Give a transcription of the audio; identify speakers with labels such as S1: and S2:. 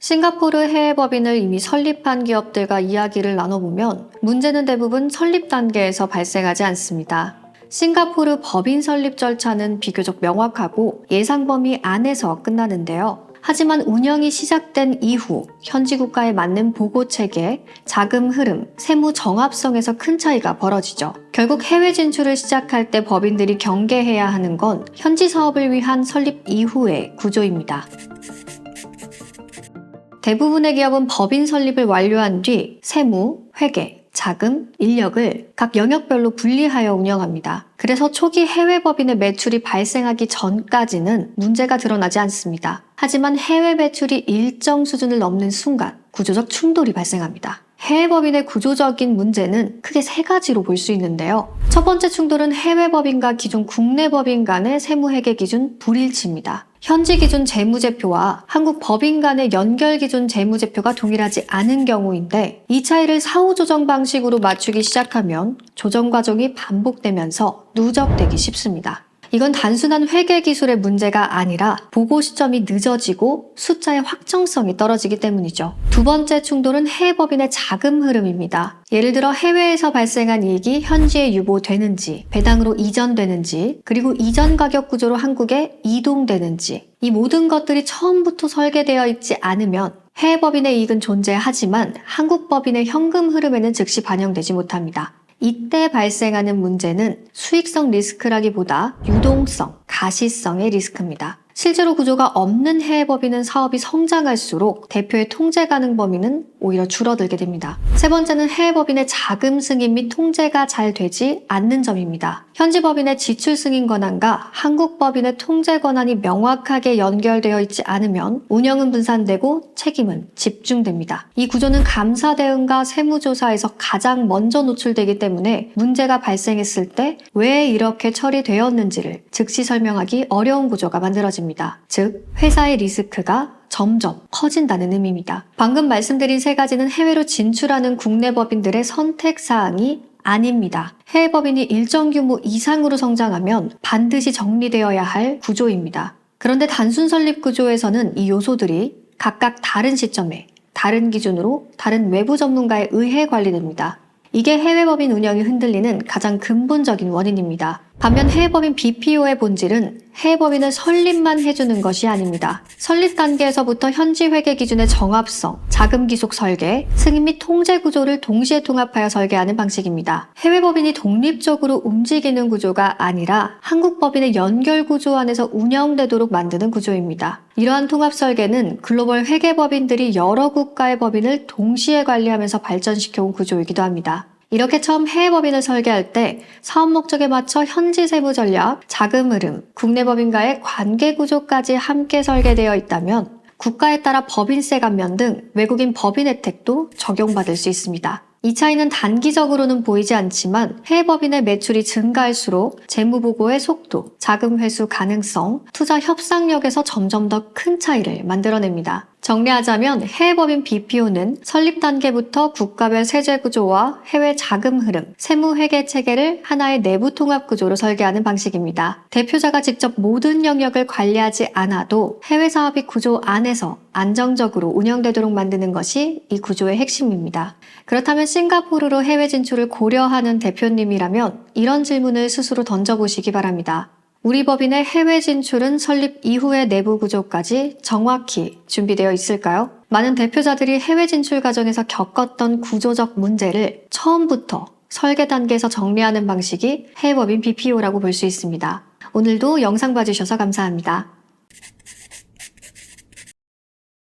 S1: 싱가포르 해외법인을 이미 설립한 기업들과 이야기를 나눠보면 문제는 대부분 설립 단계에서 발생하지 않습니다. 싱가포르 법인 설립 절차는 비교적 명확하고 예상 범위 안에서 끝나는데요. 하지만 운영이 시작된 이후 현지 국가에 맞는 보고 체계, 자금 흐름, 세무 정합성에서 큰 차이가 벌어지죠. 결국 해외 진출을 시작할 때 법인들이 경계해야 하는 건 현지 사업을 위한 설립 이후의 구조입니다. 대부분의 기업은 법인 설립을 완료한 뒤 세무, 회계, 자금, 인력을 각 영역별로 분리하여 운영합니다. 그래서 초기 해외 법인의 매출이 발생하기 전까지는 문제가 드러나지 않습니다. 하지만 해외 매출이 일정 수준을 넘는 순간 구조적 충돌이 발생합니다. 해외 법인의 구조적인 문제는 크게 세 가지로 볼 수 있는데요. 첫 번째 충돌은 해외 법인과 기존 국내 법인 간의 세무회계 기준 불일치입니다. 현지 기준 재무제표와 한국 법인 간의 연결 기준 재무제표가 동일하지 않은 경우인데 이 차이를 사후 조정 방식으로 맞추기 시작하면 조정 과정이 반복되면서 누적되기 쉽습니다. 이건 단순한 회계 기술의 문제가 아니라 보고 시점이 늦어지고 숫자의 확정성이 떨어지기 때문이죠. 두 번째 충돌은 해외 법인의 자금 흐름입니다. 예를 들어 해외에서 발생한 이익이 현지에 유보되는지, 배당으로 이전되는지, 그리고 이전 가격 구조로 한국에 이동되는지 이 모든 것들이 처음부터 설계되어 있지 않으면 해외 법인의 이익은 존재하지만 한국 법인의 현금 흐름에는 즉시 반영되지 못합니다. 이때 발생하는 문제는 수익성 리스크라기보다 유동성, 가시성의 리스크입니다. 실제로 구조가 없는 해외 법인은 사업이 성장할수록 대표의 통제 가능 범위는 오히려 줄어들게 됩니다. 세 번째는 해외 법인의 자금 승인 및 통제가 잘 되지 않는 점입니다. 현지 법인의 지출 승인 권한과 한국 법인의 통제 권한이 명확하게 연결되어 있지 않으면 운영은 분산되고 책임은 집중됩니다. 이 구조는 감사 대응과 세무조사에서 가장 먼저 노출되기 때문에 문제가 발생했을 때 왜 이렇게 처리되었는지를 즉시 설명하기 어려운 구조가 만들어집니다. 즉, 회사의 리스크가 점점 커진다는 의미입니다. 방금 말씀드린 세 가지는 해외로 진출하는 국내 법인들의 선택사항이 아닙니다. 해외 법인이 일정 규모 이상으로 성장하면 반드시 정리되어야 할 구조입니다. 그런데 단순 설립 구조에서는 이 요소들이 각각 다른 시점에 다른 기준으로 다른 외부 전문가에 의해 관리됩니다. 이게 해외법인 운영이 흔들리는 가장 근본적인 원인입니다. 반면 해외법인 BPO의 본질은 해외법인을 설립만 해주는 것이 아닙니다. 설립 단계에서부터 현지 회계 기준의 정합성, 자금 기속 설계, 승인 및 통제 구조를 동시에 통합하여 설계하는 방식입니다. 해외법인이 독립적으로 움직이는 구조가 아니라 한국 법인의 연결 구조 안에서 운영되도록 만드는 구조입니다. 이러한 통합 설계는 글로벌 회계법인들이 여러 국가의 법인을 동시에 관리하면서 발전시켜온 구조이기도 합니다. 이렇게 처음 해외 법인을 설계할 때 사업 목적에 맞춰 현지 세무 전략, 자금 흐름, 국내 법인과의 관계 구조까지 함께 설계되어 있다면 국가에 따라 법인세 감면 등 외국인 법인 혜택도 적용받을 수 있습니다. 이 차이는 단기적으로는 보이지 않지만 해외 법인의 매출이 증가할수록 재무보고의 속도, 자금 회수 가능성, 투자 협상력에서 점점 더 큰 차이를 만들어냅니다. 정리하자면 해외법인 BPO는 설립 단계부터 국가별 세제 구조와 해외 자금 흐름, 세무 회계 체계를 하나의 내부 통합 구조로 설계하는 방식입니다. 대표자가 직접 모든 영역을 관리하지 않아도 해외 사업이 구조 안에서 안정적으로 운영되도록 만드는 것이 이 구조의 핵심입니다. 그렇다면 싱가포르로 해외 진출을 고려하는 대표님이라면 이런 질문을 스스로 던져보시기 바랍니다. 우리 법인의 해외 진출은 설립 이후의 내부 구조까지 정확히 준비되어 있을까요? 많은 대표자들이 해외 진출 과정에서 겪었던 구조적 문제를 처음부터 설계 단계에서 정리하는 방식이 해외법인 BPO라고 볼 수 있습니다. 오늘도 영상 봐주셔서 감사합니다.